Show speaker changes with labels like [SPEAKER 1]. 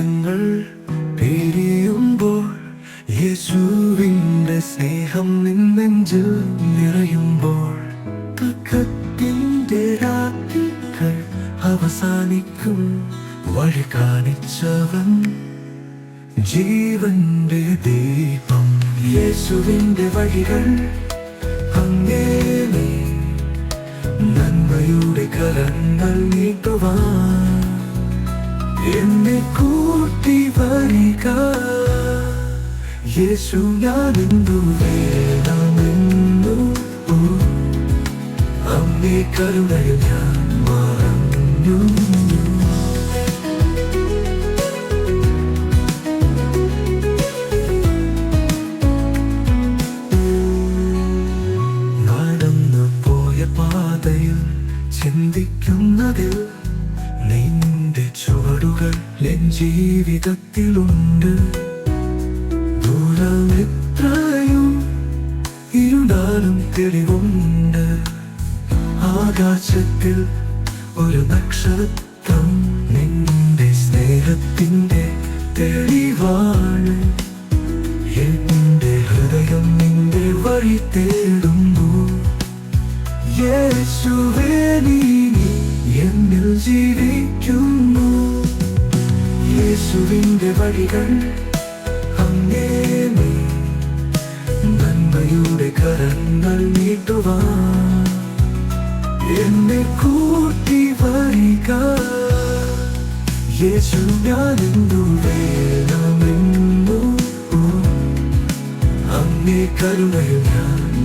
[SPEAKER 1] ഞങ്ങൾ പിരിയുമ്പോൾ യേശുവിൻ്റെ സ്നേഹം നെഞ്ചിൽ നിറയുമ്പോൾ ദുഃഖത്തിൻ്റെ രാത്രികൾ അവസാനിക്കും. വഴി കാണിച്ചവൻ ജീവന്റെ ദീപം. യേശുവിൻ്റെ വഴികൾ അങ്ങേനെ നന്മയുടെ കരങ്ങൾ നീട്ടുവാൻ എന്നെ കൂട്ടി വരിക. യേശു ഞാനെന്തു വേണമെന്നു അങ്ങേ കരുണയിൽ ഞാൻ മറഞ്ഞു. പാതയിൽ ചിന്തിക്കുന്നതിൽ നിന്റെ ചുവടുകൾ എൻ ജീവിതത്തിലുണ്ട്. ദൂരം എത്രയും ഇരുടാലും തെളിവുണ്ട്. ആകാശത്തിൽ ഒരു നക്ഷത്രം നിന്റെ സ്നേഹത്തിൻ്റെ തെളിവാണ്. എന്റെ ഹൃദയം നിന്റെ വഴി തേടുന്നു. യേശുവേ നീ എന്നിൽ ജീവിക്കുന്നു. യേശുവിൻ്റെ വഴികൾ അങ്ങേനെ നന്മയുടെ കരങ്ങൾ നീട്ടുവാൻ എന്നെ കൂട്ടി വരിക. യേശു ഞാനെന്തു വേണമെന്നു അങ്ങേ കരുണയിൽ ഞാൻ